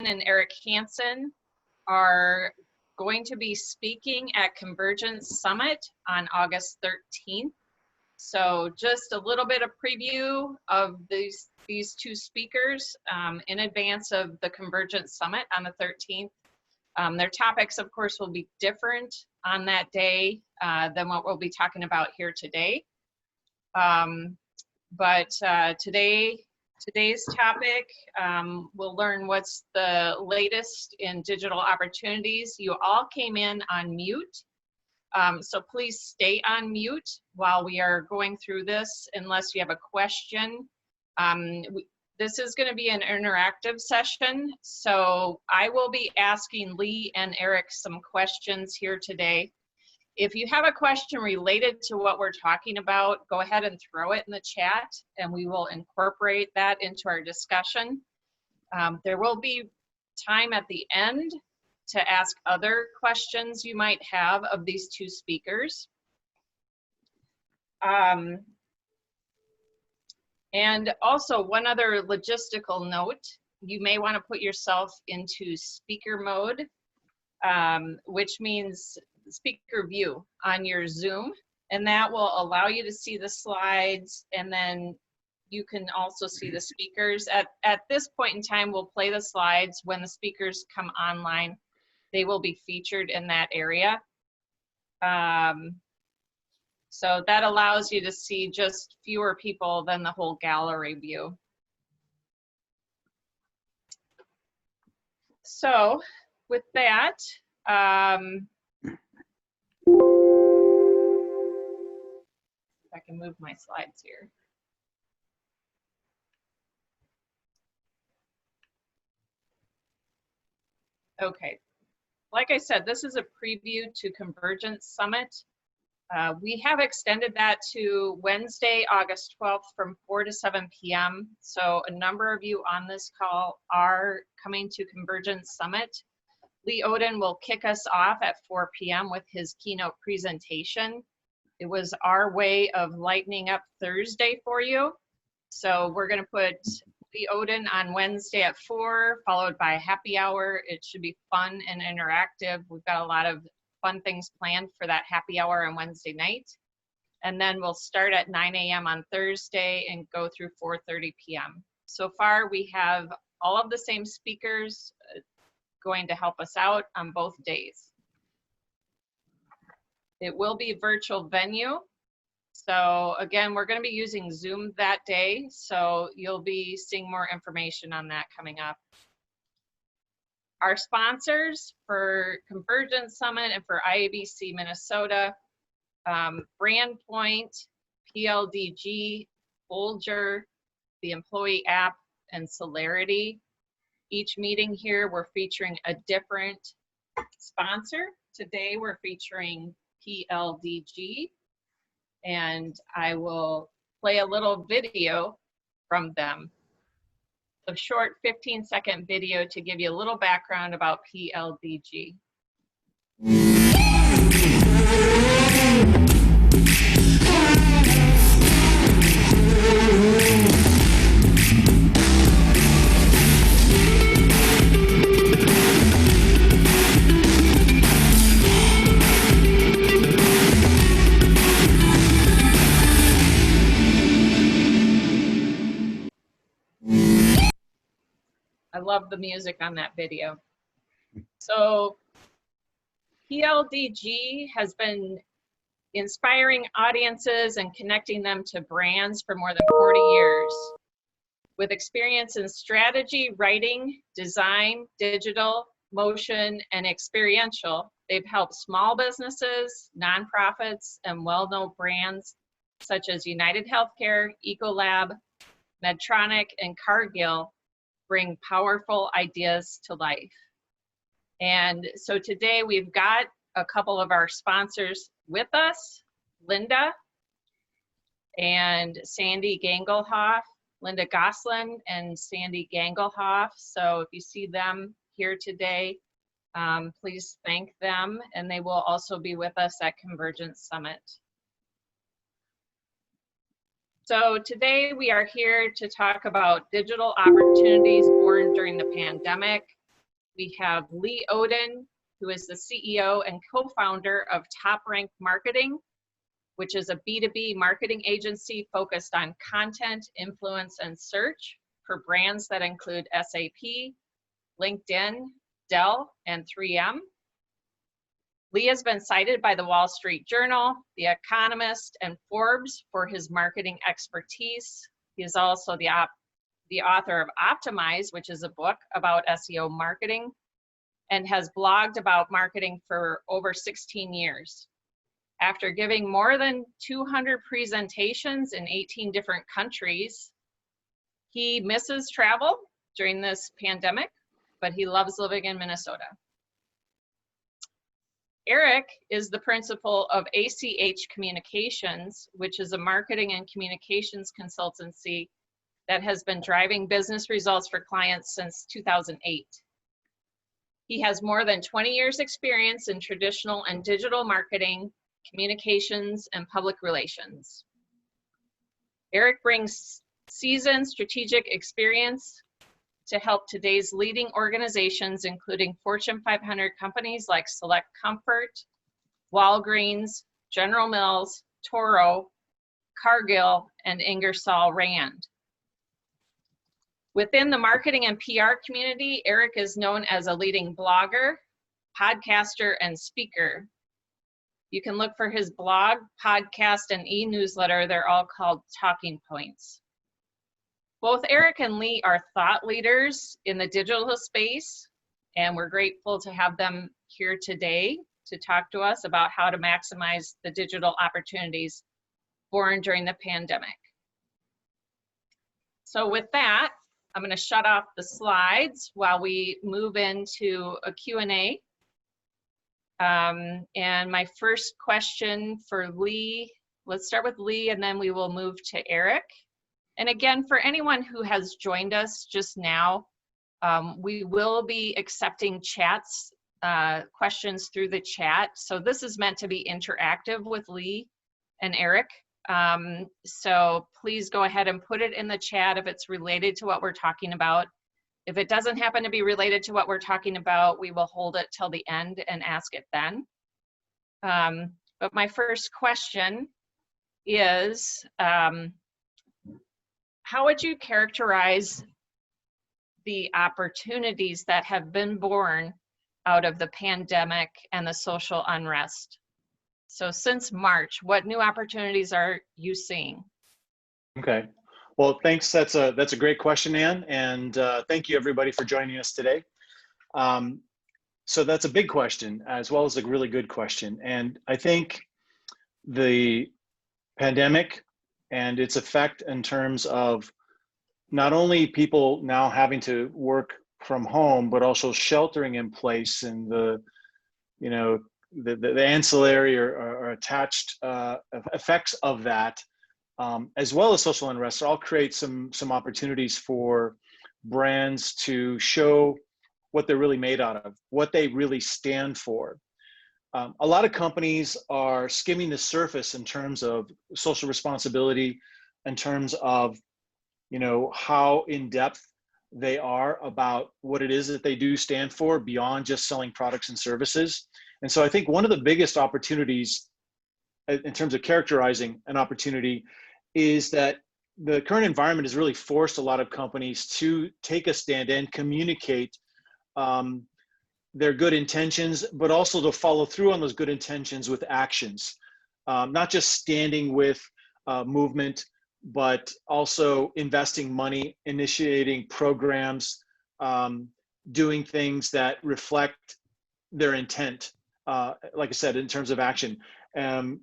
and Arik Hanson are going to be speaking at CONVERGENCE Summit on August 13th. So just a little bit of preview of these two speakers in advance of the CONVERGENCE Summit on the 13th. Their topics, of course, will be different on that day than what we'll be talking about here today. Today's topic, we'll learn what's the latest in digital opportunities. You all came in on mute, so please stay on mute while we are going through this unless you have a question. This is going to be an interactive session, so I will be asking Lee and Arik some questions here today. If you have a question related to what we're talking about, go ahead and throw it in the chat and we will incorporate that into our discussion. There will be time at the end to ask other questions you might have of these two speakers. And also one other logistical note, you may want to put yourself into speaker mode, which means speaker view on your Zoom, and that will allow you to see the slides, and then you can also see the speakers. At this point in time, we'll play the slides. When the speakers come online, they will be featured in that area. So that allows you to see just fewer people than the whole gallery view. So with that, if I can move my slides here. Okay, like I said, this is a preview to CONVERGENCE Summit. We have extended that to Wednesday, August 12th from 4 to 7 p.m. So a number of you on this call are coming to CONVERGENCE Summit. Lee Odden will kick us off at 4 p.m. with his keynote presentation. It was our way of lightening up Thursday for you. So we're going to put Lee Odden on Wednesday at 4, followed by happy hour. It should be fun and interactive. We've got a lot of fun things planned for that happy hour on Wednesday night. And then we'll start at 9 a.m. on Thursday and go through 4:30 p.m. So far, we have all of the same speakers going to help us out on both days. It will be a virtual venue. So again, we're going to be using Zoom that day. So you'll be seeing more information on that coming up. Our sponsors for CONVERGENCE Summit and for IABC Minnesota, BrandPoint, PLDG, Folger, the Employee App, and Celerity. Each meeting here, we're featuring a different sponsor. Today, we're featuring PLDG, and I will play a little video from them. A short 15-second video to give you a little background about PLDG. I love the music on that video. So PLDG has been inspiring audiences and connecting them to brands for more than 40 years. With experience in strategy, writing, design, digital, motion, and experiential, they've helped small businesses, nonprofits, and well-known brands such as United Healthcare, Ecolab, Medtronic, and Cargill bring powerful ideas to life. And so today we've got a couple of our sponsors with us, Linda and Sandy Gangelhoff, Linda Goslin and Sandy Gangelhoff. So if you see them here today, please thank them, and they will also be with us at CONVERGENCE Summit. So today we are here to talk about digital opportunities born during the pandemic. we have Lee Odden, who is the CEO and co-founder of Top Rank Marketing, which is a B2B marketing agency focused on content, influence, and search for brands that include SAP, LinkedIn, Dell, and 3M. Lee has been cited by the Wall Street Journal, The Economist, and Forbes for his marketing expertise. He is also the author of Optimize, which is a book about SEO marketing, and has blogged about marketing for over 16 years. After giving more than 200 presentations in 18 different countries, he misses travel during this pandemic, but he loves living in Minnesota. Arik is the principal of ACH Communications, which is a marketing and communications consultancy that has been driving business results for clients since 2008. He has more than 20 years experience in traditional and digital marketing, communications, and public relations. Arik brings seasoned strategic experience to help today's leading organizations, including Fortune 500 companies like Select Comfort, Walgreens, General Mills, Toro, Cargill, and Ingersoll Rand. Within the marketing and PR community, Arik is known as a leading blogger, podcaster, and speaker. You can look for his blog, podcast, and e-newsletter. They're all called Talking Points. Both Arik and Lee are thought leaders in the digital space, and we're grateful to have them here today to talk to us about how to maximize the digital opportunities born during the pandemic. So with that, I'm going to shut off the slides while we move into a Q&A. And my first question for Lee, let's start with Lee and then we will move to Arik. And again, for anyone who has joined us just now, we will be accepting chats, questions through the chat. So this is meant to be interactive with Lee and Arik. So please go ahead and put it in the chat if it's related to what we're talking about. If it doesn't happen to be related to what we're talking about, we will hold it till the end and ask it then. But my first question is, how would you characterize the opportunities that have been born out of the pandemic and the social unrest? So since March, what new opportunities are you seeing? Okay. Well, thanks. That's a great question, Ann, and thank you everybody for joining us today. So that's a big question as well as a really good question. And I think the pandemic and its effect in terms of not only people now having to work from home, but also sheltering in place and the ancillary or attached effects of that, as well as social unrest, all create some opportunities for brands to show what they're really made out of, what they really stand for. A lot of companies are skimming the surface in terms of social responsibility, in terms of how in depth they are about what it is that they do stand for beyond just selling products and services. And so I think one of the biggest opportunities in terms of characterizing an opportunity is that the current environment has really forced a lot of companies to take a stand and communicate their good intentions, but also to follow through on those good intentions with actions, not just standing with movement, but also investing money, initiating programs, doing things that reflect their intent, like I said, in terms of action. And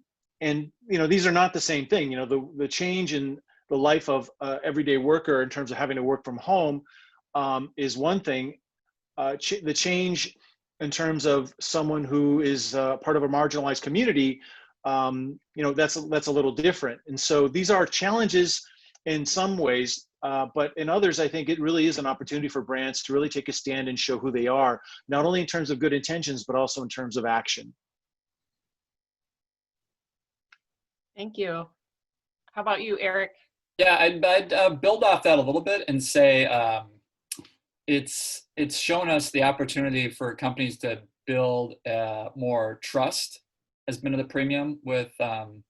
these are not the same thing. The change in the life of everyday worker in terms of having to work from home is one thing. The change in terms of someone who is part of a marginalized community, that's a little different. And so these are challenges in some ways, but in others, I think it really is an opportunity for brands to really take a stand and show who they are, not only in terms of good intentions, but also in terms of action. Thank you. How about you, Arik? Yeah, I'd build off that a little bit and say it's it's shown us the opportunity for companies to build more trust has been at the premium with all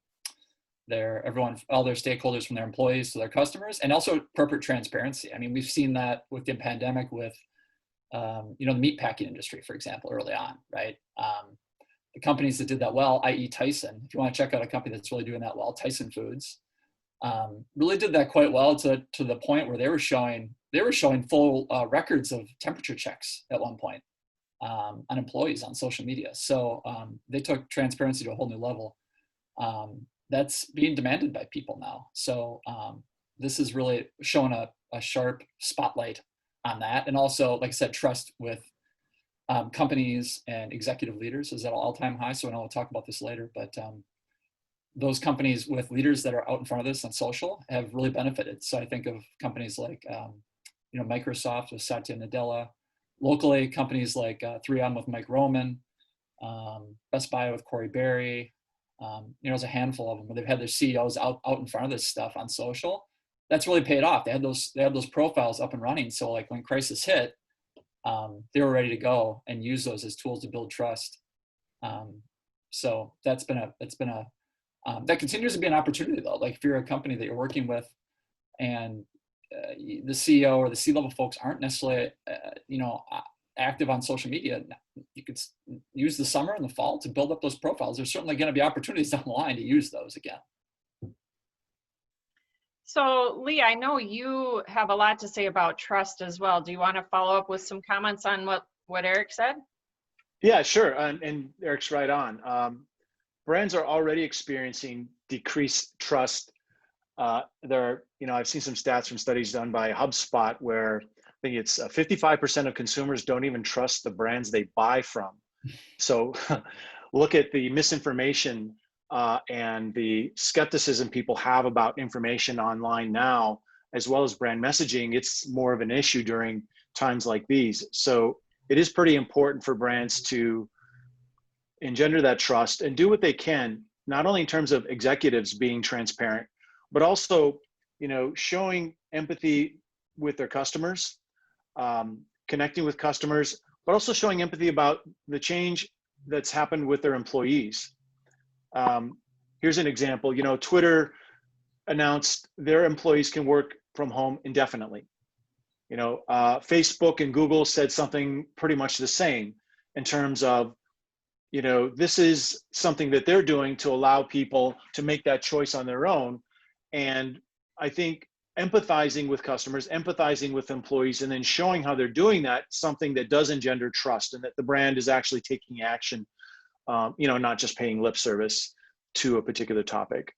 their stakeholders, from their employees to their customers, and also corporate transparency. I mean, we've seen that with the pandemic with, the meatpacking industry, for example, early on, right? The companies that did that well, i.e. Tyson, if you want to check out a company that's really doing that well, Tyson Foods, really did that quite well to the point where they were showing full records of temperature checks at one point on employees on social media. So they took transparency to a whole new level. That's being demanded by people now. So this is really showing a sharp spotlight on that. And also, like I said, trust with companies and executive leaders is at an all-time high. So I know we'll talk about this later, but those companies with leaders that are out in front of this on social have really benefited. So I think of companies like, Microsoft with Satya Nadella, locally companies like 3M with Mike Roman, Best Buy with Corey Berry. There's a handful of them where they've had their CEOs out in front of this stuff on social. That's really paid off. They had those profiles up and running. So like when crisis hit, they were ready to go and use those as tools to build trust. So that continues to be an opportunity though. Like if you're a company that you're working with and the CEO or the C-level folks aren't necessarily, active on social media, you could use the summer and the fall to build up those profiles. There's certainly going to be opportunities down the line to use those again. So Lee, I know you have a lot to say about trust as well. Do you want to follow up with some comments on what Arik said? Yeah, sure. And Eric's right on. Brands are already experiencing decreased trust. I've seen some stats from studies done by HubSpot where I think it's 55% of consumers don't even trust the brands they buy from. So look at the misinformation and the skepticism people have about information online now, as well as brand messaging. It's more of an issue during times like these. So it is pretty important for brands to engender that trust and do what they can, not only in terms of executives being transparent, but also, showing empathy with their customers, connecting with customers, but also showing empathy about the change that's happened with their employees. Here's an example. Twitter announced their employees can work from home indefinitely. Facebook and Google said something pretty much the same in terms of, this is something that they're doing to allow people to make that choice on their own. And I think empathizing with customers, empathizing with employees, and then showing how they're doing that, something that does engender trust and that the brand is actually taking action, not just paying lip service to a particular topic.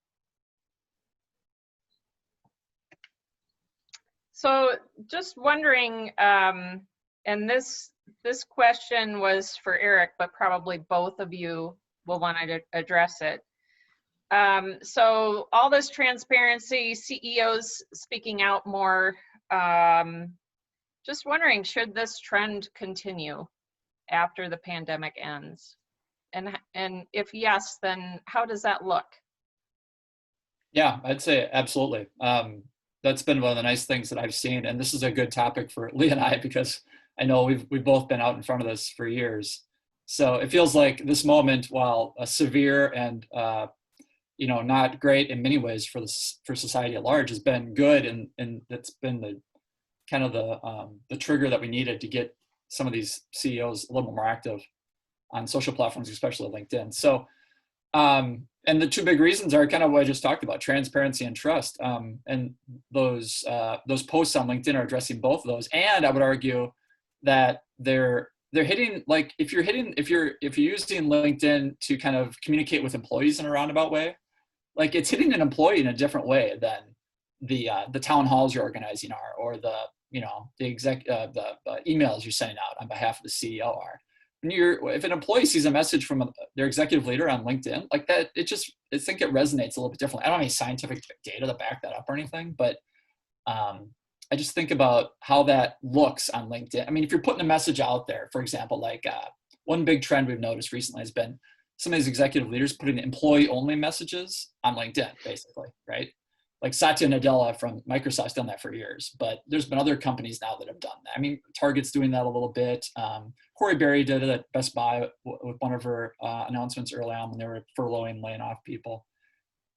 So just wondering, and this question was for Arik, but probably both of you will want to address it. So all this transparency, CEOs speaking out more, just wondering, should this trend continue after the pandemic ends? And if yes, then how does that look? Yeah, I'd say absolutely. That's been one of the nice things that I've seen, and this is a good topic for Lee and I because I know we've both been out in front of this for years. So it feels like this moment, while severe and not great in many ways for society at large, has been good, and that's been the trigger that we needed to get some of these CEOs a little more active on social platforms, especially LinkedIn. So, and the two big reasons are kind of what I just talked about: transparency and trust. And those posts on LinkedIn are addressing both of those. And I would argue that they're hitting, like, if you're using LinkedIn to kind of communicate with employees in a roundabout way, like it's hitting an employee in a different way than the town halls you're organizing are, or the emails you're sending out on behalf of the CEO are. If an employee sees a message from their executive leader on LinkedIn like that, I think it resonates a little bit differently. I don't have any scientific data to back that up or anything, but I just think about how that looks on LinkedIn. I mean, if you're putting a message out there, for example, like one big trend we've noticed recently has been some of these executive leaders putting employee-only messages on LinkedIn, basically, right? like Satya Nadella from Microsoft's done that for years, but there's been other companies now that have done that. I mean, Target's doing that a little bit. Corey Berry did it at Best Buy with one of her announcements early on when they were furloughing, laying off people.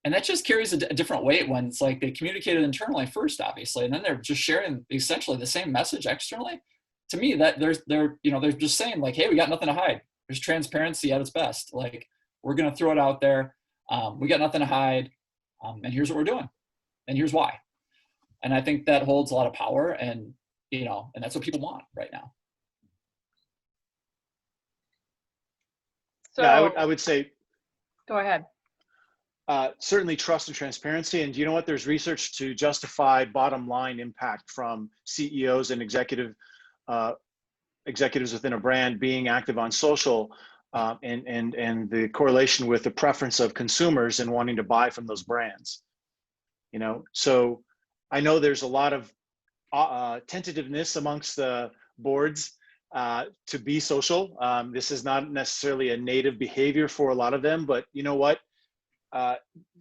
And that just carries a different weight when it's like they communicated internally first, obviously, and then they're just sharing essentially the same message externally. To me, that they're just saying like, hey, we got nothing to hide. There's transparency at its best. Like, we're going to throw it out there. We got nothing to hide. And here's what we're doing. And here's why. And I think that holds a lot of power, and, and that's what people want right now. So Yeah, I would say, go ahead. Certainly trust and transparency. And you know what? There's research to justify bottom line impact from CEOs and executives within a brand being active on social, and the correlation with the preference of consumers and wanting to buy from those brands. So I know there's a lot of tentativeness amongst the boards to be social. This is not necessarily a native behavior for a lot of them, but you know what?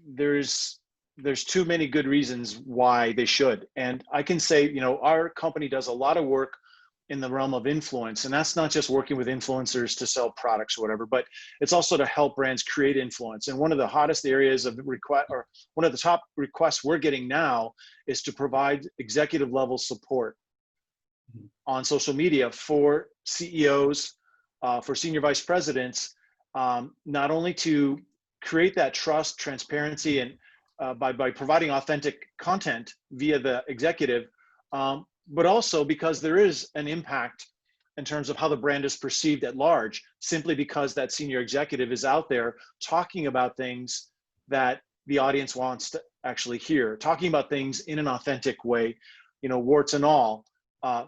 There's too many good reasons why they should. And I can say, our company does a lot of work in the realm of influence, and that's not just working with influencers to sell products or whatever, but it's also to help brands create influence. And one of the hottest areas of request, or one of the top requests we're getting now, is to provide executive level support on social media for CEOs, for senior vice presidents, not only to create that trust, transparency, and by providing authentic content via the executive, but also because there is an impact in terms of how the brand is perceived at large, simply because that senior executive is out there talking about things that the audience wants to actually hear, talking about things in an authentic way, warts and all.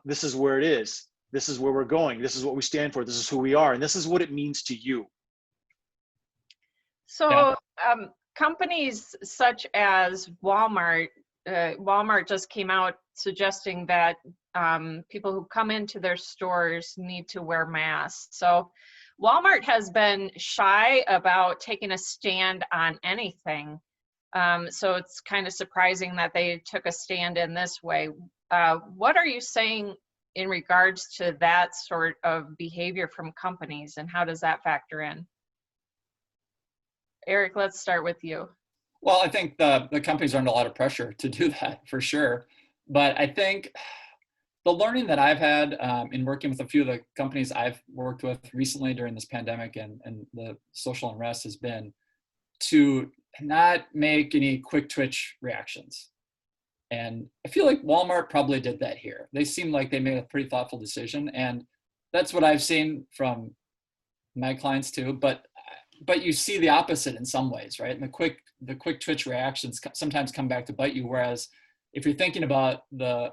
This is where it is. This is where we're going. This is what we stand for. This is who we are. And this is what it means to you. So companies such as Walmart just came out suggesting that people who come into their stores need to wear masks. So Walmart has been shy about taking a stand on anything. So it's kind of surprising that they took a stand in this way. What are you saying in regards to that sort of behavior from companies, and how does that factor in? Arik, let's start with you. Well, I think the companies are under a lot of pressure to do that, for sure. But I think the learning that I've had in working with a few of the companies I've worked with recently during this pandemic and the social unrest has been to not make any quick twitch reactions. And I feel like Walmart probably did that here. They seem like they made a pretty thoughtful decision. And that's what I've seen from my clients too. But you see the opposite in some ways, right? And the quick twitch reactions sometimes come back to bite you. Whereas if you're thinking about the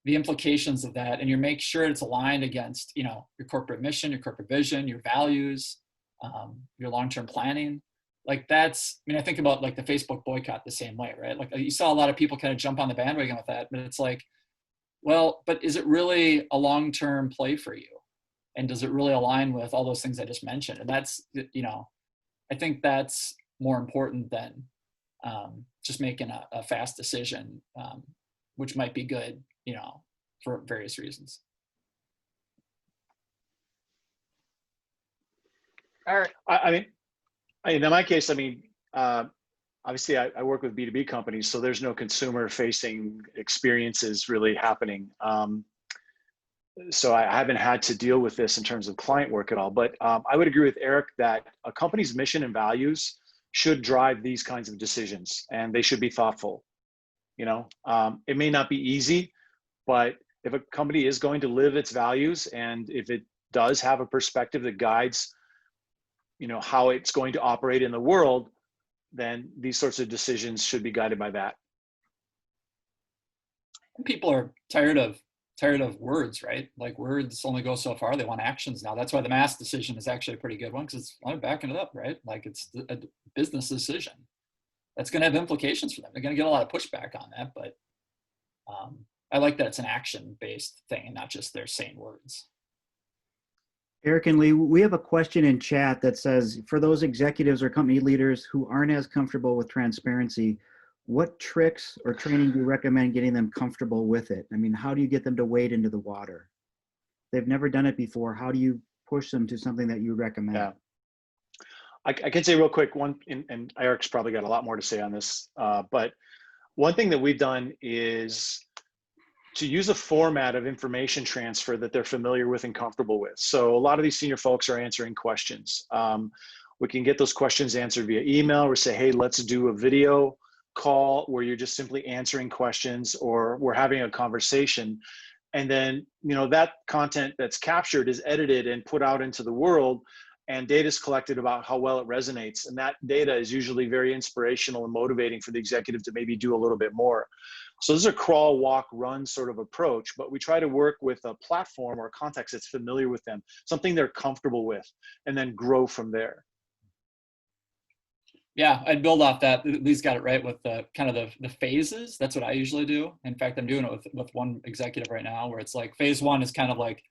implications of that, and you make sure it's aligned against, your corporate mission, your corporate vision, your values, your long-term planning, like that's, I think about like the Facebook boycott the same way, right? Like you saw a lot of people kind of jump on the bandwagon with that, but it's like, well, but is it really a long-term play for you? And does it really align with all those things I just mentioned? And that's, I think that's more important than just making a fast decision, which might be good, for various reasons. All right. In my case, obviously I work with B2B companies, so there's no consumer facing experiences really happening. So I haven't had to deal with this in terms of client work at all, but I would agree with Arik that a company's mission and values should drive these kinds of decisions, and they should be thoughtful. It may not be easy, but if a company is going to live its values, and if it does have a perspective that guides, how it's going to operate in the world, then these sorts of decisions should be guided by that. People are tired of words, right? Like words only go so far. They want actions now. That's why the mask decision is actually a pretty good one, because it's backing it up, right? Like it's a business decision. That's going to have implications for them. They're going to get a lot of pushback on that, but I like that it's an action-based thing and not just they're saying words. Arik and Lee, we have a question in chat that says, for those executives or company leaders who aren't as comfortable with transparency, what tricks or training do you recommend getting them comfortable with it? I mean, how do you get them to wade into the water? They've never done it before. How do you push them to something that you recommend? Yeah. I can say real quick one, and Arik's probably got a lot more to say on this, but one thing that we've done is to use a format of information transfer that they're familiar with and comfortable with. So a lot of these senior folks are answering questions. We can get those questions answered via email or say, hey, let's do a video call where you're just simply answering questions or we're having a conversation. And then, that content that's captured is edited and put out into the world, and data is collected about how well it resonates. And that data is usually very inspirational and motivating for the executive to maybe do a little bit more. So this is a crawl, walk, run sort of approach, but we try to work with a platform or a context that's familiar with them, something they're comfortable with, and then grow from there. Yeah, I'd build off that. Lee's got it right with the kind of the phases. That's what I usually do. In fact, I'm doing it with one executive right now where it's like phase one is kind of like,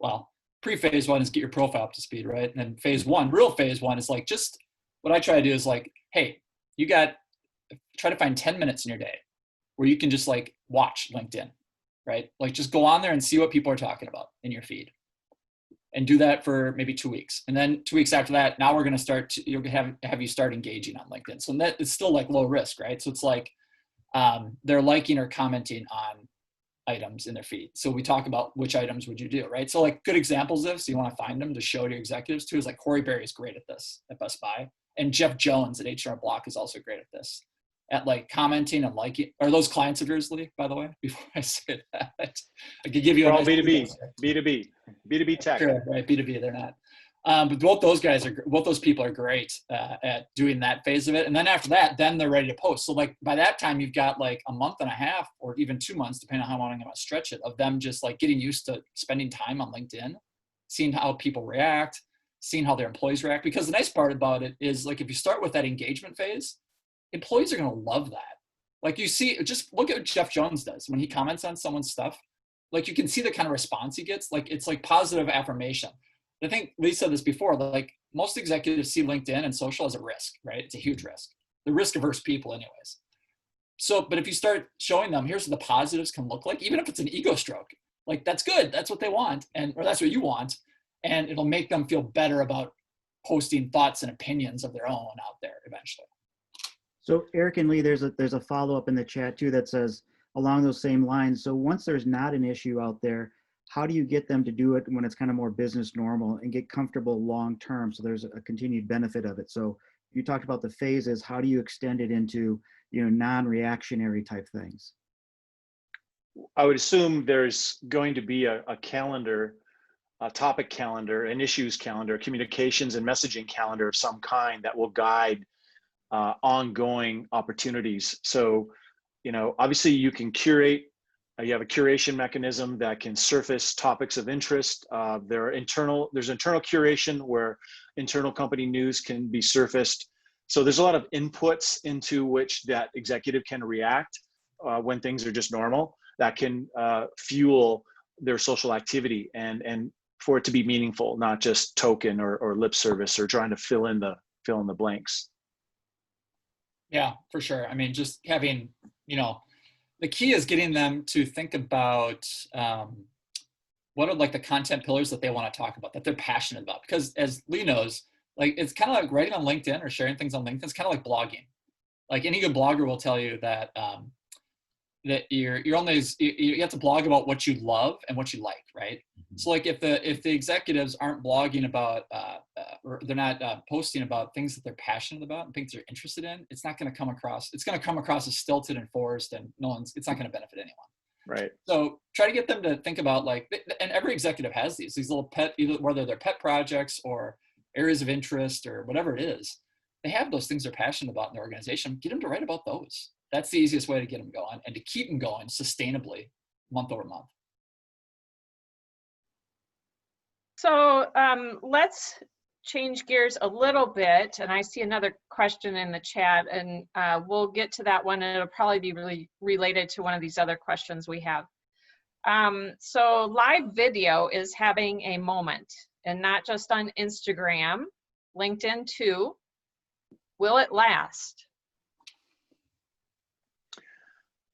well, pre-phase one is get your profile up to speed, right? And then phase one, real phase one is like, just what I try to do is like, hey, try to find 10 minutes in your day where you can just like watch LinkedIn, right? Like just go on there and see what people are talking about in your feed. And do that for maybe 2 weeks. And then 2 weeks after that, now we're going to start have you start engaging on LinkedIn. So that it's still like low risk, right? So it's like they're liking or commenting on items in their feed. So we talk about which items would you do, right? So like good examples of, so you want to find them to show to your executives too, is like Corey Berry is great at this at Best Buy. And Jeff Jones at H&R Block is also great at this, at like commenting and liking. Are those clients of yours, Lee, by the way, before I say that? I could give you They're a all B2B, B2B tech. Sure, right, B2B, they're not. But both those people are great at doing that phase of it. And then after that, then they're ready to post. So like by that time, you've got like a month and a half or even 2 months, depending on how long I'm going to stretch it, of them just like getting used to spending time on LinkedIn, seeing how people react, seeing how their employees react. Because the nice part about it is like if you start with that engagement phase, employees are going to love that. Like you see, just look at what Jeff Jones does when he comments on someone's stuff. Like you can see the kind of response he gets. Like it's like positive affirmation. I think Lee said this before, like most executives see LinkedIn and social as a risk, right? It's a huge risk. They're risk averse people anyways. So, but if you start showing them, here's what the positives can look like, even if it's an ego stroke, like that's good. That's what they want. Or that's what you want. And it'll make them feel better about posting thoughts and opinions of their own out there eventually. So Arik and Lee, there's a follow-up in the chat too that says along those same lines. So once there's not an issue out there, how do you get them to do it when it's kind of more business normal and get comfortable long-term? So there's a continued benefit of it. So you talked about the phases. How do you extend it into, non-reactionary type things? I would assume there's going to be a calendar, a topic calendar, an issues calendar, communications and messaging calendar of some kind that will guide ongoing opportunities. So, obviously you can curate, you have a curation mechanism that can surface topics of interest. There's internal curation where internal company news can be surfaced. So there's a lot of inputs into which that executive can react when things are just normal that can fuel their social activity and for it to be meaningful, not just token or lip service or trying to fill in the blanks. Yeah, for sure. I mean, just having, the key is getting them to think about what are like the content pillars that they want to talk about, that they're passionate about. Because as Lee knows, like it's kind of like writing on LinkedIn or sharing things on LinkedIn. It's kind of like blogging. Like any good blogger will tell you that that you have to blog about what you love and what you like, right? Mm-hmm. So like if the executives aren't blogging about or they're not posting about things that they're passionate about and things they're interested in, it's not going to come across. It's going to come across as stilted and forced, and it's not going to benefit anyone. Right. So try to get them to think about and every executive has these little either whether they're pet projects or areas of interest or whatever it is. They have those things they're passionate about in their organization. Get them to write about those. That's the easiest way to get them going and to keep them going sustainably month over month. So let's change gears a little bit. And I see another question in the chat, and we'll get to that one. And it'll probably be really related to one of these other questions we have. So live video is having a moment, and not just on Instagram, LinkedIn too. Will it last?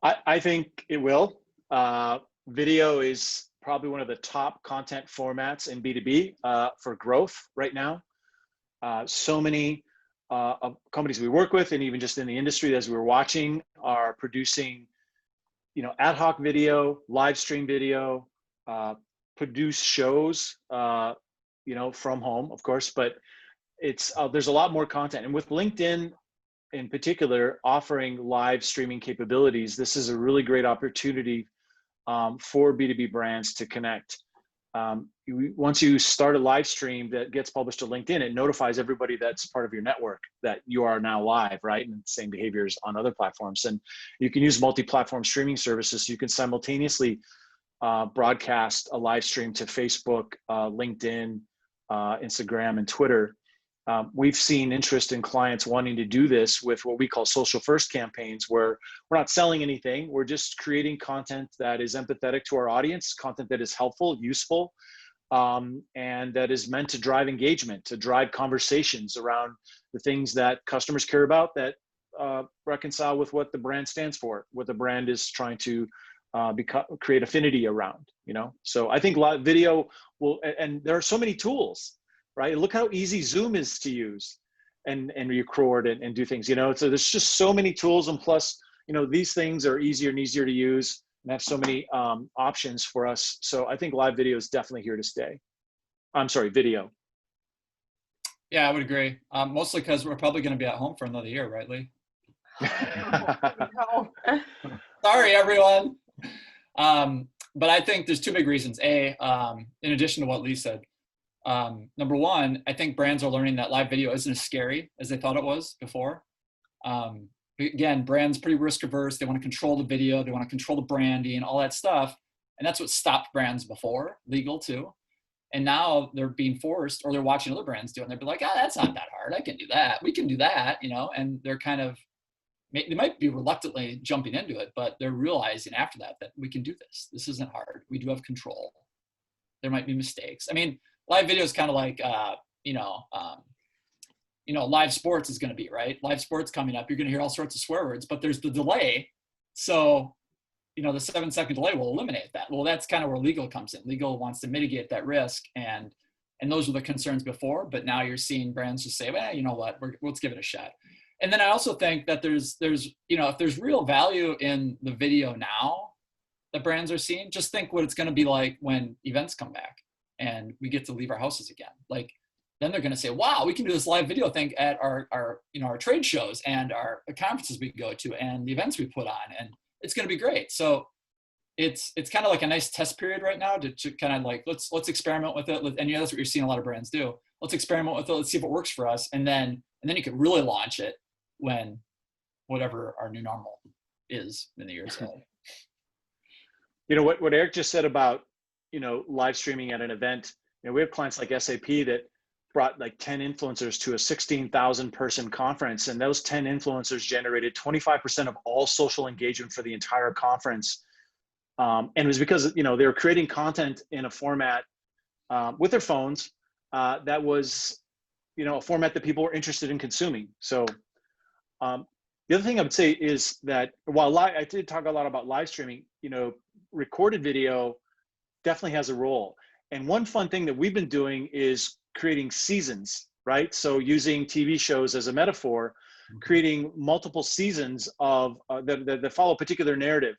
I think it will. Video is probably one of the top content formats in B2B for growth right now. So many companies we work with, and even just in the industry, as we were watching, are producing, ad hoc video, live stream video, produce shows, from home, of course. But it's there's a lot more content, and with LinkedIn in particular offering live streaming capabilities, this is a really great opportunity for B2B brands to connect. Once you start a live stream that gets published to LinkedIn, it notifies everybody that's part of your network that you are now live, right? And the same behaviors on other platforms. And you can use multi-platform streaming services. So you can simultaneously broadcast a live stream to Facebook, LinkedIn, Instagram, and Twitter. We've seen interest in clients wanting to do this with what we call social first campaigns, where we're not selling anything. We're just creating content that is empathetic to our audience, content that is helpful, useful, and that is meant to drive engagement, to drive conversations around the things that customers care about, that reconcile with what the brand stands for, what the brand is trying to create affinity around, So I think live video will, and there are so many tools, right? Look how easy Zoom is to use and record and do things, So there's just so many tools, and plus, these things are easier and easier to use and have so many options for us. So I think live video is definitely here to stay. I'm sorry, video. Yeah, I would agree. Mostly because we're probably going to be at home for another year, right, Lee? No. Sorry, everyone. But I think there's two big reasons. A, in addition to what Lee said, number one, I think brands are learning that live video isn't as scary as they thought it was before. Again, brands pretty risk averse. They want to control the video. They want to control the branding, all that stuff. And that's what stopped brands before, legal too. And now they're being forced, or they're watching other brands do it, and they're like, that's not that hard. I can do that. We can do that, and they're kind of, they might be reluctantly jumping into it, but they're realizing after that we can do this. This isn't hard. We do have control. There might be mistakes. I mean, live video is kind of like, live sports is going to be, right? Live sports coming up, you're going to hear all sorts of swear words, but there's the delay. So, the 7-second delay will eliminate that. Well, that's kind of where legal comes in. Legal wants to mitigate that risk. And those were the concerns before, but now you're seeing brands just say, well, you know what, let's give it a shot. And then I also think that there's, if there's real value in the video now that brands are seeing, just think what it's going to be like when events come back and we get to leave our houses again. Like, then they're going to say, wow, we can do this live video thing at our trade shows and our conferences we go to and the events we put on, and it's going to be great. So it's kind of like a nice test period right now to kind of like, let's experiment with it. And that's what you're seeing a lot of brands do. Let's experiment with it. Let's see if it works for us. And then you can really launch it when whatever our new normal is in the years ahead. What Arik just said about, live streaming at an event, we have clients like SAP that brought like 10 influencers to a 16,000 person conference. And those 10 influencers generated 25% of all social engagement for the entire conference. And it was because, they were creating content in a format with their phones that was, a format that people were interested in consuming. So the other thing I would say is that while I did talk a lot about live streaming, recorded video definitely has a role. And one fun thing that we've been doing is creating seasons, right? So using TV shows as a metaphor, creating multiple seasons of that follow a particular narrative.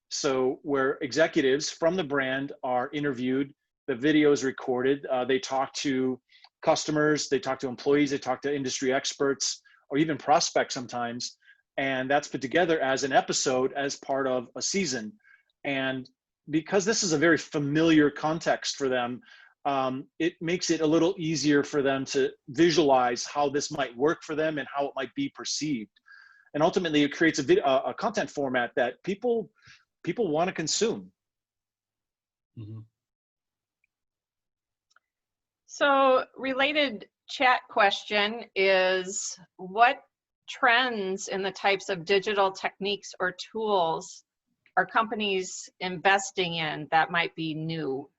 So where executives from the brand are interviewed, the video is recorded, they talk to customers, they talk to employees, they talk to industry experts, or even prospects sometimes. And that's put together as an episode as part of a season. And because this is a very familiar context for them, it makes it a little easier for them to visualize how this might work for them and how it might be perceived. And ultimately, it creates a content format that people want to consume. Mm-hmm. So, related chat question is, what trends in the types of digital techniques or tools are companies investing in that might be new?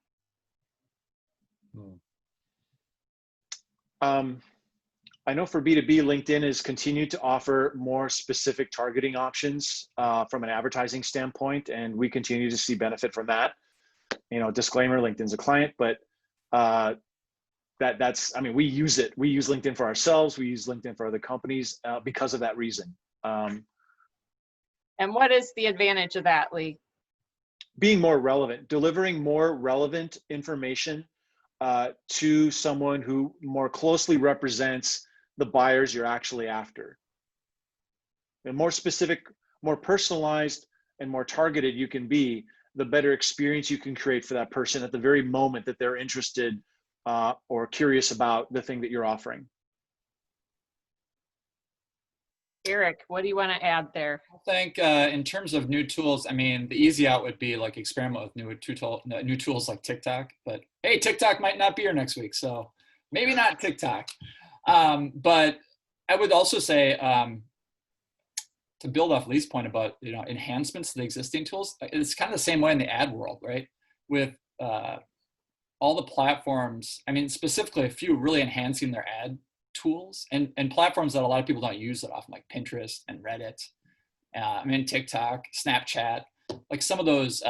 I know for B2B, LinkedIn has continued to offer more specific targeting options from an advertising standpoint, and we continue to see benefit from that. You know, disclaimer, LinkedIn's a client, but that's, I mean, we use it. We use LinkedIn for ourselves. We use LinkedIn for other companies because of that reason. And what is the advantage of that, Lee? Being more relevant, delivering more relevant information to someone who more closely represents the buyers you're actually after. The more specific, more personalized, and more targeted you can be, the better experience you can create for that person at the very moment that they're interested or curious about the thing that you're offering. Arik, what do you want to add there? I think in terms of new tools, I mean, the easy out would be like experiment with new tools like TikTok. But hey, TikTok might not be here next week, so maybe not TikTok. But I would also say, to build off Lee's point about, you know, enhancements to the existing tools, it's kind of the same way in the ad world, right? With all the platforms, I mean, specifically a few really enhancing their ad tools and platforms that a lot of people don't use that often, like Pinterest and Reddit, I mean, TikTok, Snapchat, like some of those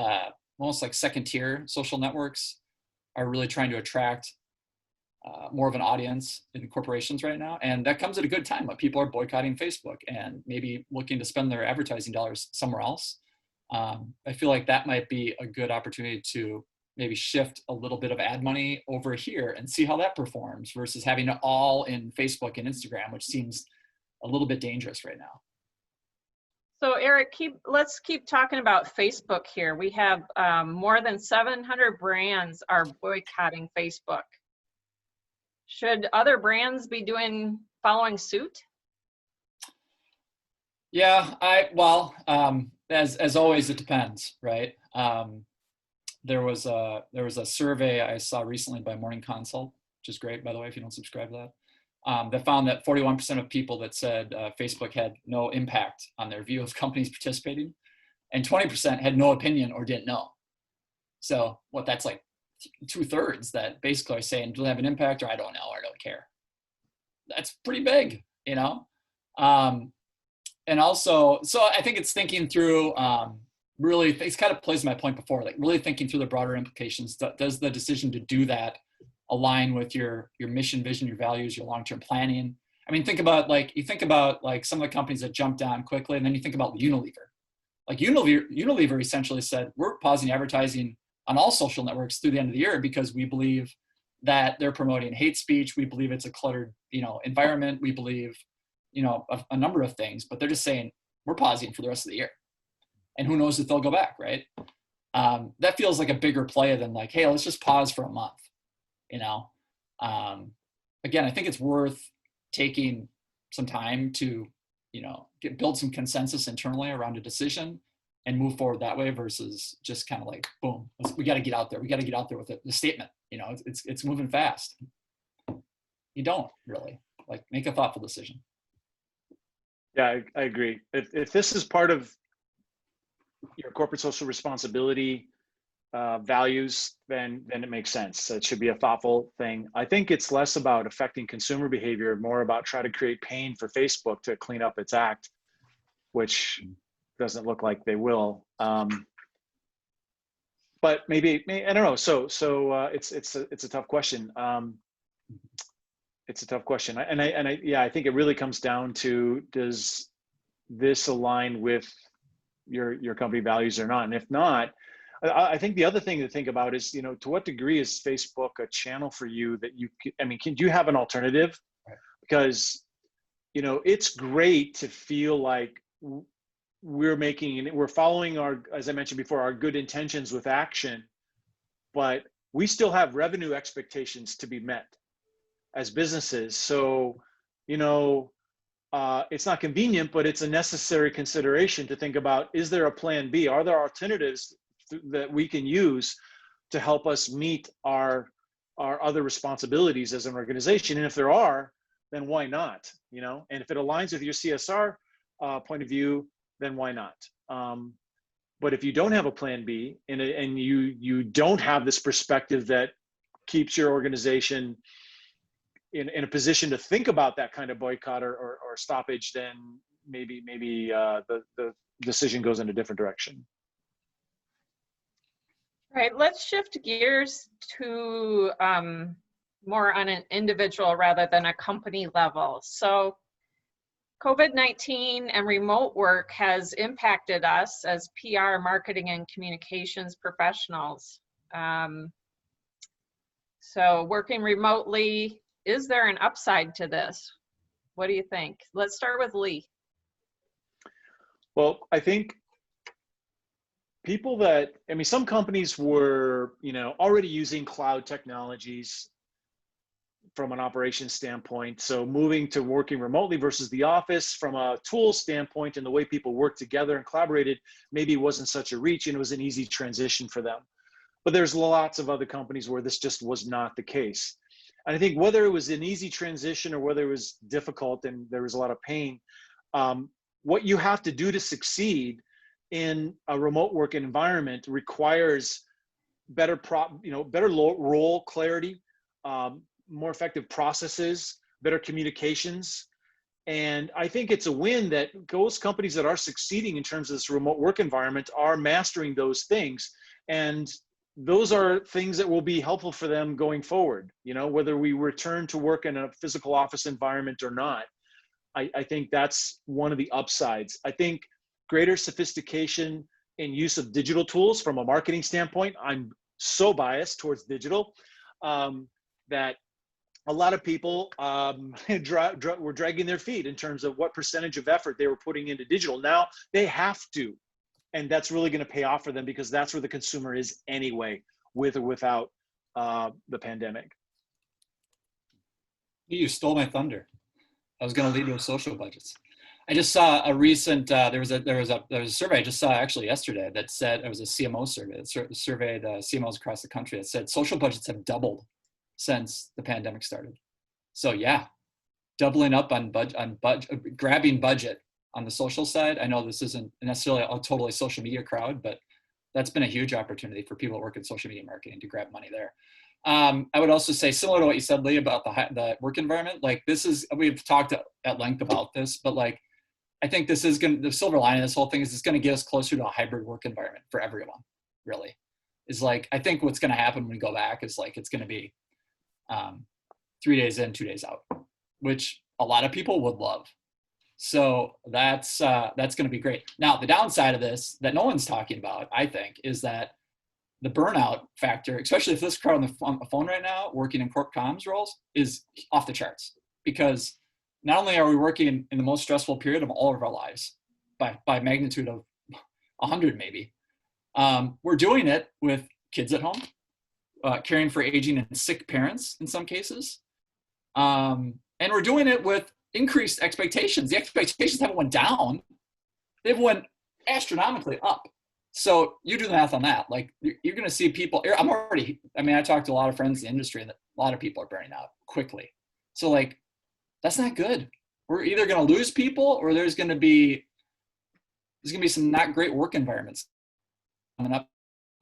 almost like second tier social networks are really trying to attract more of an audience in corporations right now. And that comes at a good time when people are boycotting Facebook and maybe looking to spend their advertising dollars somewhere else. I feel like that might be a good opportunity to maybe shift a little bit of ad money over here and see how that performs versus having it all in Facebook and Instagram, which seems a little bit dangerous right now. So Arik, let's keep talking about Facebook here. We have more than 700 brands are boycotting Facebook. Should other brands be following suit? Yeah, as always, it depends, right? There was a survey I saw recently by Morning Consult, which is great, by the way, if you don't subscribe to that, that found that 41% of people that said Facebook had no impact on their view of companies participating, and 20% had no opinion or didn't know. So that's like 2/3 that basically are saying, do they have an impact, or I don't know, or I don't care. That's pretty big, you know? And also, so I think it's thinking through, really, it kind of plays my point before, like really thinking through the broader implications. Does the decision to do that align with your mission, vision, your values, your long-term planning? I mean, think about some of the companies that jumped on quickly, and then you think about Unilever. Like Unilever essentially said, we're pausing advertising on all social networks through the end of the year because we believe that they're promoting hate speech. We believe it's a cluttered, environment. We believe, a number of things, but they're just saying we're pausing for the rest of the year. And who knows if they'll go back, right? That feels like a bigger play than like, hey, let's just pause for a month, Again, I think it's worth taking some time to, build some consensus internally around a decision and move forward that way versus just kind of like, boom, we got to get out there. We got to get out there with the statement. It's moving fast. You don't really make a thoughtful decision. Yeah, I agree. If this is part of your corporate social responsibility values, then it makes sense. So it should be a thoughtful thing. I think it's less about affecting consumer behavior, more about trying to create pain for Facebook to clean up its act, which doesn't look like they will. But maybe I don't know. So it's a tough question. It's a tough question, I think it really comes down to, does this align with your company values or not? And if not, I think the other thing to think about is, to what degree is Facebook a channel for you that can you have an alternative? Right. Because, it's great to feel like we're following as I mentioned before, our good intentions with action, but we still have revenue expectations to be met as businesses. So, it's not convenient, but it's a necessary consideration to think about, is there a plan B? Are there alternatives that we can use to help us meet our other responsibilities as an organization? And if there are, then why not? And if it aligns with your CSR point of view, then why not? But if you don't have a plan B and you don't have this perspective that keeps your organization in a position to think about that kind of boycott or stoppage, then maybe the decision goes in a different direction. All right, let's shift gears to more on an individual rather than a company level. So COVID-19 and remote work has impacted us as PR, marketing, and communications professionals. So working remotely, is there an upside to this? What do you think? Let's start with Lee. Well, I think some companies were, already using cloud technologies from an operations standpoint. So moving to working remotely versus the office from a tool standpoint and the way people worked together and collaborated maybe wasn't such a reach, and it was an easy transition for them. But there's lots of other companies where this just was not the case. And I think whether it was an easy transition or whether it was difficult and there was a lot of pain, what you have to do to succeed in a remote work environment requires better role clarity, more effective processes, better communications. And I think it's a win that those companies that are succeeding in terms of this remote work environment are mastering those things. And those are things that will be helpful for them going forward, whether we return to work in a physical office environment or not. I think that's one of the upsides. I think greater sophistication in use of digital tools from a marketing standpoint. I'm so biased towards digital that a lot of people were dragging their feet in terms of what percentage of effort they were putting into digital. Now they have to, and that's really going to pay off for them because that's where the consumer is anyway, with or without the pandemic. You stole my thunder. I was going to lead with social budgets. I just saw a recent, there was a survey I just saw actually yesterday that said, it was a CMO survey, that surveyed CMOs across the country that said social budgets have doubled since the pandemic started. So yeah, doubling up on grabbing budget on the social side. I know this isn't necessarily a totally social media crowd, but that's been a huge opportunity for people that work in social media marketing to grab money there. I would also say, similar to what you said, Lee, about the work environment, we've talked at length about this, but I think this is the silver lining of this whole thing is it's going to get us closer to a hybrid work environment for everyone, really. I think what's going to happen when we go back is it's going to be 3 days in, 2 days out, which a lot of people would love. So that's going to be great. Now, the downside of this that no one's talking about, I think, is that the burnout factor, especially if this crowd on the phone right now, working in corp comms roles, is off the charts. Because not only are we working in the most stressful period of all of our lives, by magnitude of 100 maybe, we're doing it with kids at home, caring for aging and sick parents in some cases. And we're doing it with increased expectations. The expectations haven't went down, they've went astronomically up. So you do the math on that. You're going to see people, I talked to a lot of friends in the industry and a lot of people are burning out quickly. So that's not good. We're either going to lose people or there's going to be some not great work environments coming up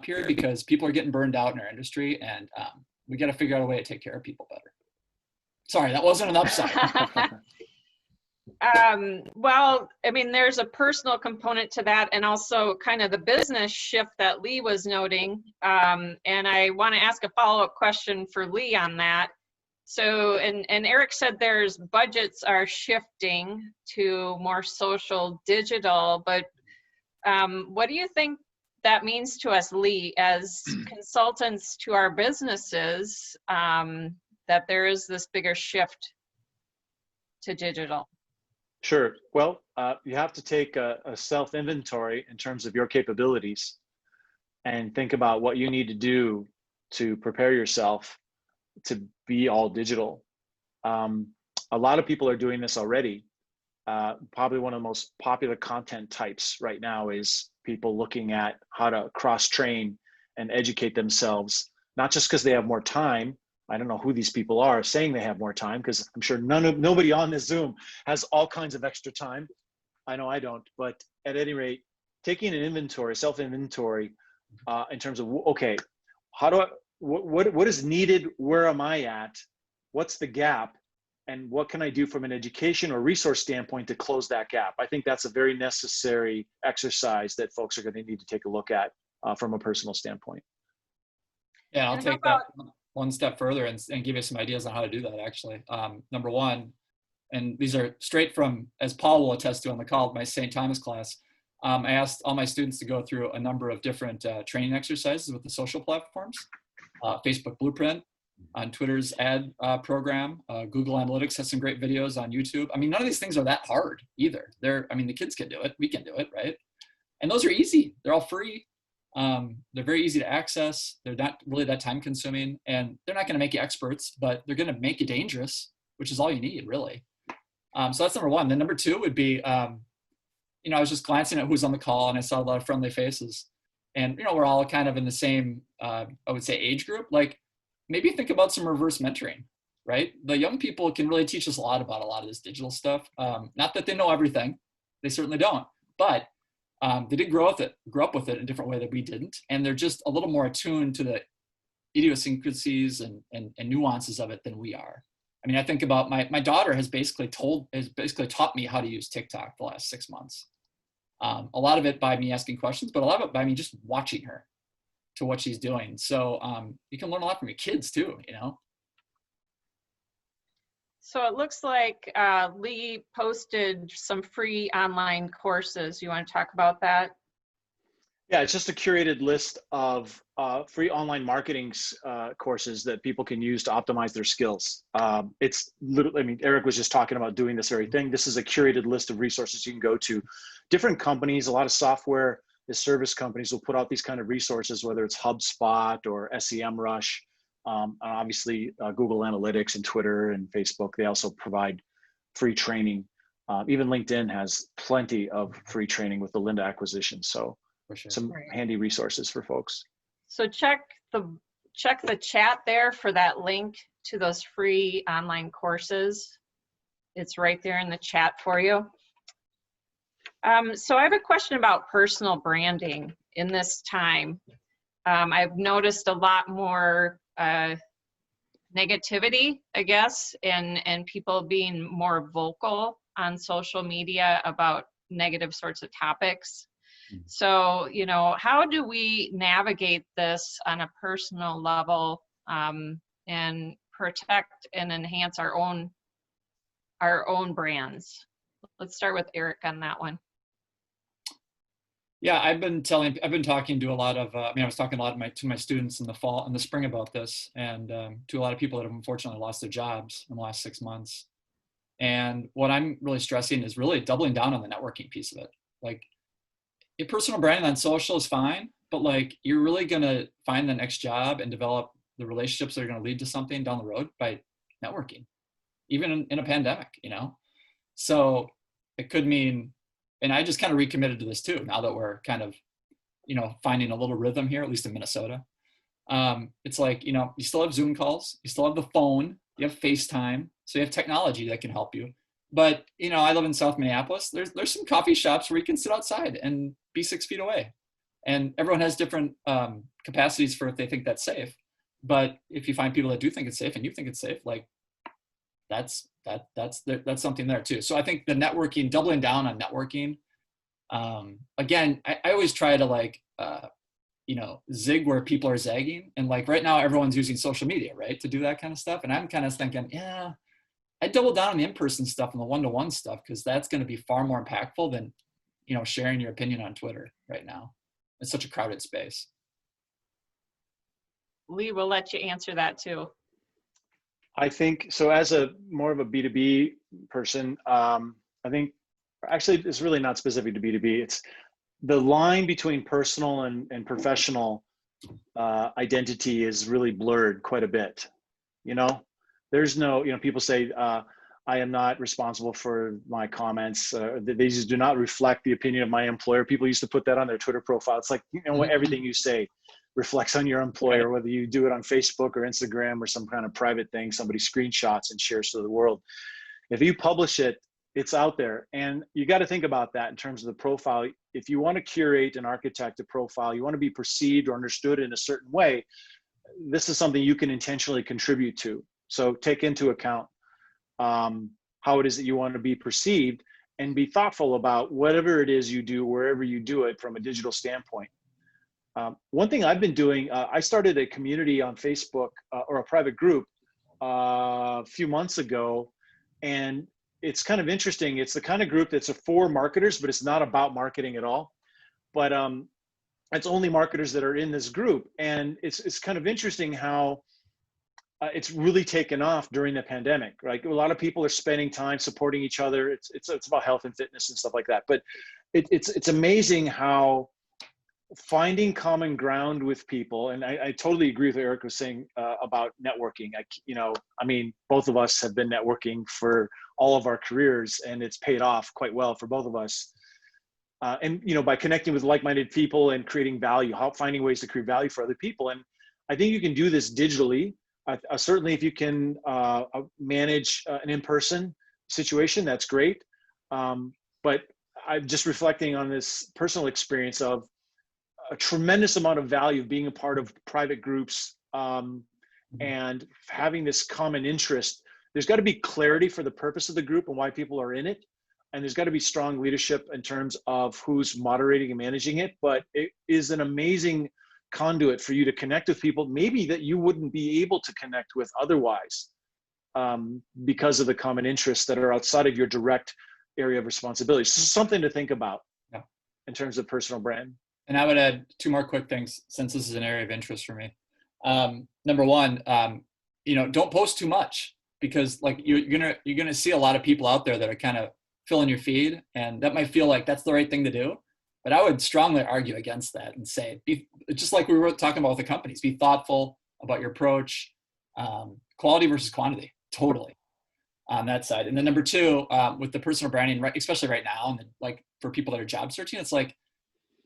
here because people are getting burned out in our industry, and we got to figure out a way to take care of people better. Sorry, that wasn't an upside. Well, there's a personal component to that, and also kind of the business shift that Lee was noting. And I want to ask a follow-up question for Lee on that. So, and Arik said there's budgets are shifting to more social, digital, but what do you think that means to us, Lee, as consultants to our businesses, that there is this bigger shift to digital? Sure. Well, you have to take a self-inventory in terms of your capabilities and think about what you need to do to prepare yourself to be all digital. A lot of people are doing this already. Probably one of the most popular content types right now is people looking at how to cross-train and educate themselves, not just because they have more time. I don't know who these people are saying they have more time, because I'm sure nobody on this Zoom has all kinds of extra time. I know I don't, but at any rate, taking an inventory, self-inventory, in terms of, okay, what is needed? Where am I at? What's the gap? and what can I do from an education or resource standpoint to close that gap? I think that's a very necessary exercise that folks are going to need to take a look at from a personal standpoint. Yeah, I'll And how take that one step further and give you some ideas on how to do that, actually. Number one, and these are straight from, as Paul will attest to on the call, my St. Thomas class, I asked all my students to go through a number of different training exercises with the social platforms, Facebook Blueprint, on Twitter's ad program, Google Analytics has some great videos on YouTube. I mean, none of these things are that hard either. I mean, the kids can do it, we can do it, right? And those are easy, they're all free. They're very easy to access. They're not really that time consuming, and they're not gonna make you experts, but they're gonna make you dangerous, which is all you need, really. So that's number one. Then number two would be, you know, I was just glancing at who's on the call and I saw a lot of friendly faces. And, you know, we're all kind of in the same, I would say, age group. Like, maybe think about some reverse mentoring, right? The young people can really teach us a lot about a lot of this digital stuff. Not that they know everything, they certainly don't, but they did grow up with it in a different way that we didn't. And they're just a little more attuned to the idiosyncrasies and nuances of it than we are. I mean, I think about my daughter has basically taught me how to use TikTok the last 6 months. A lot of it by me asking questions, but a lot of it by me just watching her to what she's doing. So you can learn a lot from your kids too, you know? So it looks like Lee posted some free online courses. You want to talk about that? Yeah, it's just a curated list of free online marketing courses that people can use to optimize their skills. It's literally, I mean, Arik was just talking about doing this very thing. This is a curated list of resources you can go to. Different companies, a lot of software as service companies will put out these kind of resources, whether it's HubSpot or SEMrush. Obviously, Google Analytics and Twitter and Facebook, they also provide free training. Even LinkedIn has plenty of free training with the Lynda acquisition. So Sure. some handy resources for folks. So check the chat there for that link to those free online courses. It's right there in the chat for you. So I have a question about personal branding in this time. I've noticed a lot more negativity, I guess, and people being more vocal on social media about negative sorts of topics. So, you know, how do we navigate this on a personal level and protect and enhance our own brands? Let's start with Arik on that one. Yeah, I've been talking to a lot of, I mean, I was talking a lot to my students in the spring about this, and to a lot of people that have unfortunately lost their jobs in the last 6 months. And what I'm really stressing is really doubling down on the networking piece of it. Like, your personal branding on social is fine, but like, you're really gonna find the next job and develop the relationships that are gonna lead to something down the road by networking, even in a pandemic, you know? So it could mean, and I just kind of recommitted to this too, now that we're kind of, you know, finding a little rhythm here, at least in Minnesota. It's like, you know, you still have Zoom calls, you still have the phone, you have FaceTime, so you have technology that can help you. But, you know, I live in South Minneapolis. There's some coffee shops where you can sit outside and be 6 feet away. And everyone has different capacities for if they think that's safe. But if you find people that do think it's safe and you think it's safe, like, that's something there too. So I think the networking, doubling down on networking. Again, I always try to like, you know, zig where people are zagging. And like right now, everyone's using social media, right, to do that kind of stuff. And I'm kind of thinking, yeah, I double down on the in-person stuff and the one-to-one stuff, because that's going to be far more impactful than, you know, sharing your opinion on Twitter right now. It's such a crowded space. Lee, we'll let you answer that too. I think so. As a more of a B2B person, I think actually it's really not specific to B2B. It's the line between personal and professional identity is really blurred quite a bit. You know, there's no, you know, people say, I am not responsible for my comments. They just do not reflect the opinion of my employer. People used to put that on their Twitter profile. It's like, you know, everything you say reflects on your employer, whether you do it on Facebook or Instagram or some kind of private thing, somebody screenshots and shares to the world. If you publish it, it's out there. And you got to think about that in terms of the profile. If you want to curate and architect a profile, you want to be perceived or understood in a certain way, this is something you can intentionally contribute to. So take into account how it is that you want to be perceived, and be thoughtful about whatever it is you do, wherever you do it from a digital standpoint. One thing I've been doing, I started a community on Facebook or a private group a few months ago, and it's kind of interesting. It's the kind of group that's for marketers, but it's not about marketing at all. But it's only marketers that are in this group, and it's kind of interesting how it's really taken off during the pandemic. Right, a lot of people are spending time supporting each other. It's about health and fitness and stuff like that. But it's amazing how finding common ground with people, and I totally agree with what Arik was saying about networking. I mean, both of us have been networking for all of our careers, and it's paid off quite well for both of us. And by connecting with like-minded people and creating value, finding ways to create value for other people. And I think you can do this digitally. Certainly, if you can manage an in-person situation, that's great. But I'm just reflecting on this personal experience of a tremendous amount of value of being a part of private groups and having this common interest. There's got to be clarity for the purpose of the group and why people are in it. And there's got to be strong leadership in terms of who's moderating and managing it. But it is an amazing conduit for you to connect with people maybe that you wouldn't be able to connect with otherwise because of the common interests that are outside of your direct area of responsibility. So something to think about in terms of personal brand. And I would add two more quick things, since this is an area of interest for me. Number one, don't post too much, because like you're gonna see a lot of people out there that are kind of filling your feed, and that might feel like that's the right thing to do. But I would strongly argue against that and say, just like we were talking about with the companies, be thoughtful about your approach, quality versus quantity, totally on that side. And then number two, with the personal branding, right, especially right now, and like for people that are job searching, it's like,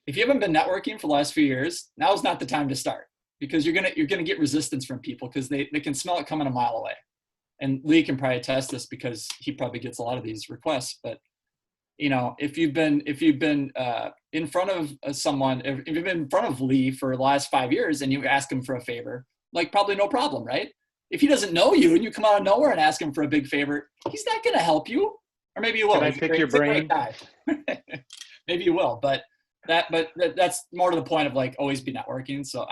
if you haven't been networking for the last few years, now's not the time to start, because you're gonna get resistance from people because they can smell it coming a mile away. And Lee can probably attest this because he probably gets a lot of these requests. But if you've been in front of someone, if you've been in front of Lee for the last 5 years and you ask him for a favor, like probably no problem, right? If he doesn't know you and you come out of nowhere and ask him for a big favor, he's not gonna help you, or maybe you will. Can I pick your brain? Maybe you will, but that's more to the point of like always be networking. So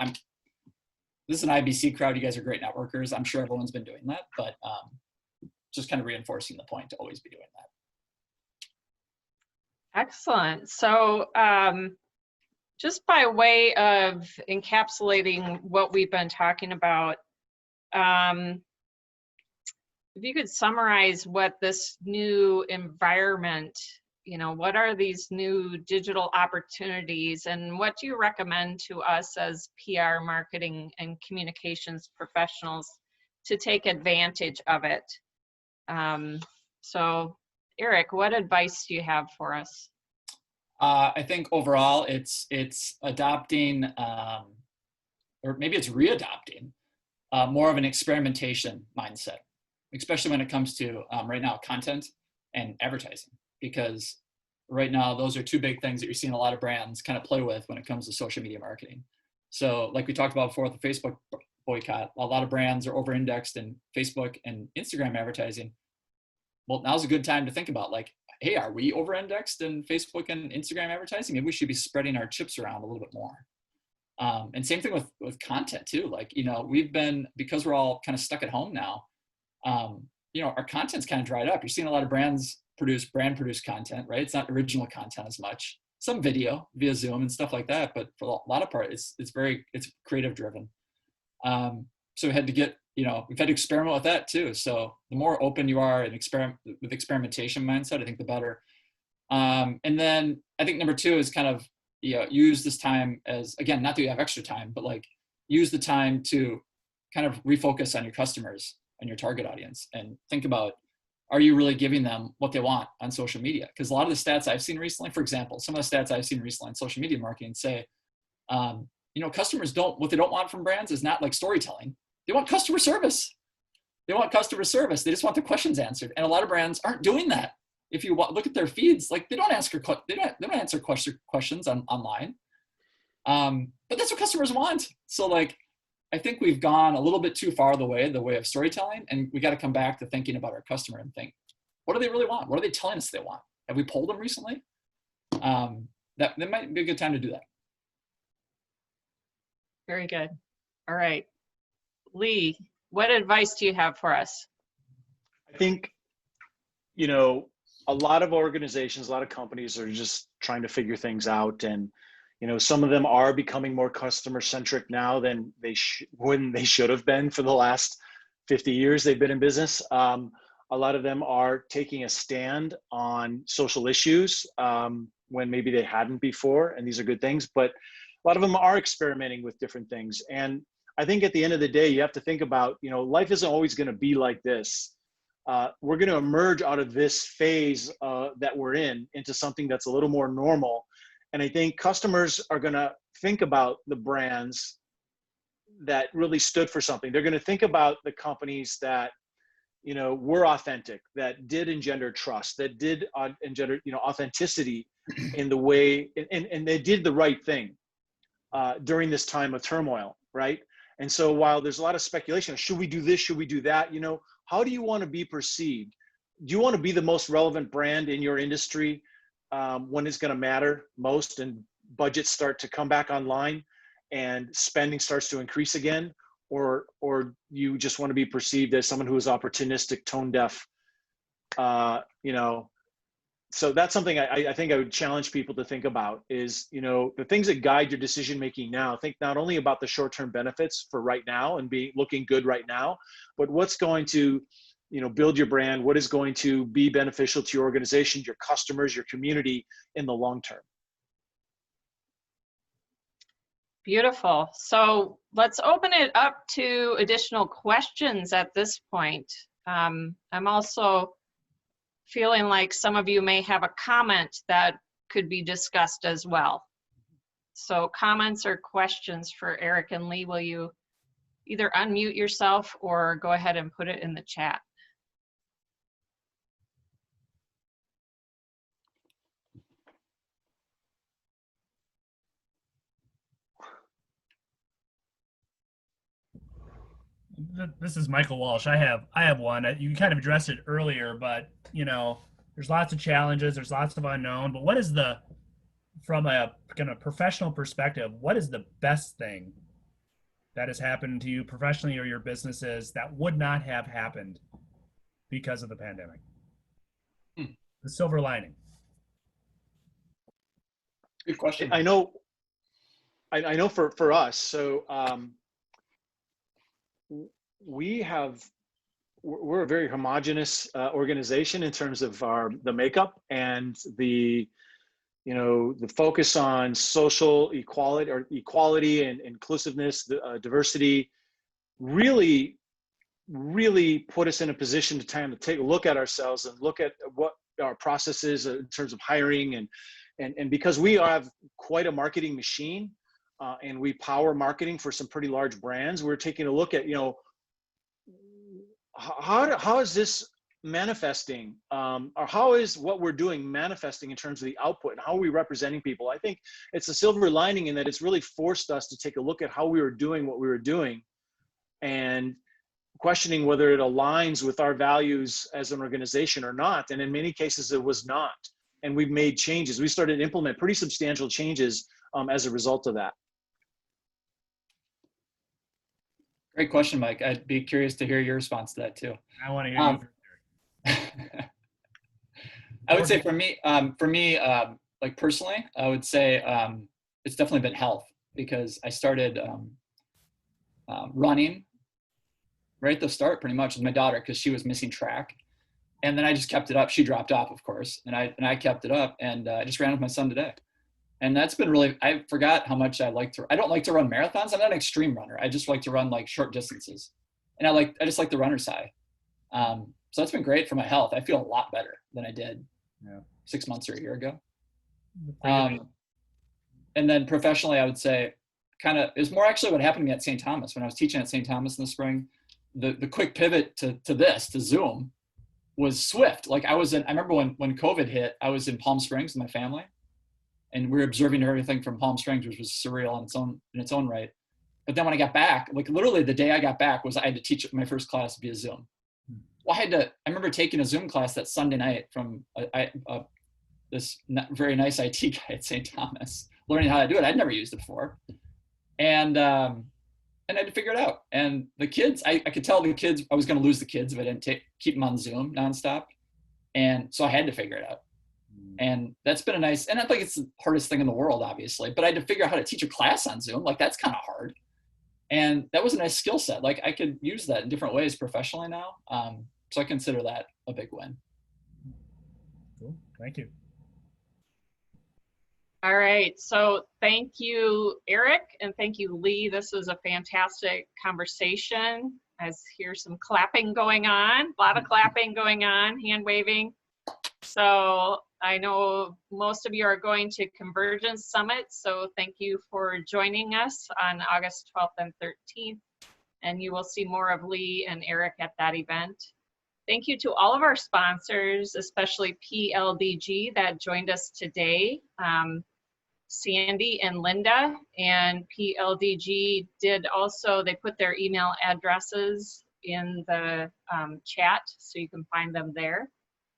this is an IBC crowd. You guys are great networkers. I'm sure everyone's been doing that, but just kind of reinforcing the point to always be doing that. Excellent. So just by way of encapsulating what we've been talking about, if you could summarize what this new environment, what are these new digital opportunities, and what do you recommend to us as PR, marketing, and communications professionals to take advantage of it? So Arik, what advice do you have for us? I think overall it's adopting, or maybe it's readopting, more of an experimentation mindset, especially when it comes to right now content and advertising. Because right now, those are two big things that you're seeing a lot of brands kind of play with when it comes to social media marketing. So like we talked about before with the Facebook boycott, a lot of brands are over-indexed in Facebook and Instagram advertising. Well, now's a good time to think about like, hey, are we over-indexed in Facebook and Instagram advertising? Maybe we should be spreading our chips around a little bit more. And same thing with content too. Like, we've been, because we're all kind of stuck at home now, our content's kind of dried up. You're seeing a lot of brands brand produced content, right? It's not original content as much. Some video via Zoom and stuff like that, but for a lot of part, it's creative driven. So we had to we've had to experiment with that too. So the more open you are and experiment with experimentation mindset, I think the better. And then I think number two is kind of, use this time as, again, not that you have extra time, but like use the time to kind of refocus on your customers and your target audience and think about, are you really giving them what they want on social media? Because a lot of the stats I've seen recently, for example, some of the stats I've seen recently on social media marketing say, customers what they don't want from brands is not like storytelling. They want customer service. They just want their questions answered. And a lot of brands aren't doing that. If you look at their feeds, like they don't answer questions online. But that's what customers want. So like, I think we've gone a little bit too far the way of storytelling, and we got to come back to thinking about our customer and think, what do they really want? What are they telling us they want? Have we polled them recently? That might be a good time to do that. Very good. All right. Lee, what advice do you have for us? I think, you know, a lot of organizations, a lot of companies are just trying to figure things out. And, you know, some of them are becoming more customer centric now than when they should have been for the last 50 years they've been in business. A lot of them are taking a stand on social issues when maybe they hadn't before, and these are good things, but a lot of them are experimenting with different things. And I think at the end of the day, you have to think about, you know, life isn't always going to be like this. We're going to emerge out of this phase that we're in into something that's a little more normal. And I think customers are going to think about the brands that really stood for something. They're going to think about the companies that, you know, were authentic, that did engender trust, that did engender, you know, authenticity in the way, and they did the right thing during this time of turmoil, right? And so while there's a lot of speculation, should we do this, should we do that? You know, how do you want to be perceived? Do you want to be the most relevant brand in your industry when it's going to matter most and budgets start to come back online and spending starts to increase again? Or you just want to be perceived as someone who is opportunistic, tone deaf, you know? So that's something I think I would challenge people to think about is, you know, the things that guide your decision making now. Think not only about the short-term benefits for right now and looking good right now, but what's going to, you know, build your brand, what is going to be beneficial to your organization, your customers, your community in the long term. Beautiful. So let's open it up to additional questions at this point. I'm also feeling like some of you may have a comment that could be discussed as well. So comments or questions for Arik and Lee, will you either unmute yourself or go ahead and put it in the chat? This is Michael Walsh. I have one. You kind of addressed it earlier, but you know, there's lots of challenges, there's lots of unknown, but what is from a kind of professional perspective, what is the best thing that has happened to you professionally or your businesses that would not have happened because of the pandemic? The silver lining. Good question. I know for us, so we're a very homogenous organization in terms of the makeup and the focus on social equality and inclusiveness, diversity, really put us in a position to take a look at ourselves and look at what our process is in terms of hiring and because we have quite a marketing machine and we power marketing for some pretty large brands, we're taking a look at, you know, how is this manifesting or how is what we're doing manifesting in terms of the output and how are we representing people? I think it's a silver lining in that it's really forced us to take a look at how we were doing what we were doing and questioning whether it aligns with our values as an organization or not. And in many cases it was not. And we've made changes. We started to implement pretty substantial changes as a result of that. Great question, Mike. I'd be curious to hear your response to that too. I want to hear you. I would say for me, like personally, I would say it's definitely been health because I started running right at the start pretty much with my daughter because she was missing track. And then I just kept it up. She dropped off, of course, and I kept it up and I just ran with my son today. And that's been really, I forgot how much I don't like to run marathons. I'm not an extreme runner. I just like to run like short distances. And I just like the runner's high. So that's been great for my health. I feel a lot better than I did 6 months or a year ago. And then professionally, I would say kind of, it was more actually what happened to me at St. Thomas when I was teaching at St. Thomas in the spring. The quick pivot to Zoom was swift. Like I remember when COVID hit, I was in Palm Springs with my family. And we were observing everything from Palm Springs, which was surreal in its own right. But then when I got back, like literally the day I got back was I had to teach my first class via Zoom. Well, I remember taking a Zoom class that Sunday night from this very nice IT guy at St. Thomas, learning how to do it. I'd never used it before. And I had to figure it out. And the kids, I could tell the kids, I was going to lose the kids if I didn't keep them on Zoom nonstop. And so I had to figure it out. And that's been a nice, and I think it's the hardest thing in the world, obviously, but I had to figure out how to teach a class on Zoom. Like that's kind of hard. And that was a nice skill set. Like I could use that in different ways professionally now. So I consider that a big win. Cool. Thank you. All right. So thank you, Arik, and thank you, Lee. This was a fantastic conversation. I hear some clapping going on, a lot of clapping going on, hand waving. So I know most of you are going to Convergence Summit. So thank you for joining us on August 12th and 13th. And you will see more of Lee and Arik at that event. Thank you to all of our sponsors, especially PLDG that joined us today. Sandy and Linda, and PLDG did also, they put their email addresses in the chat so you can find them there.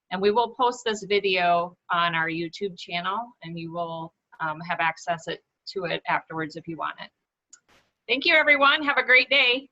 And we will post this video on our YouTube channel, and you will have access to it afterwards if you want it. Thank you, everyone. Have a great day.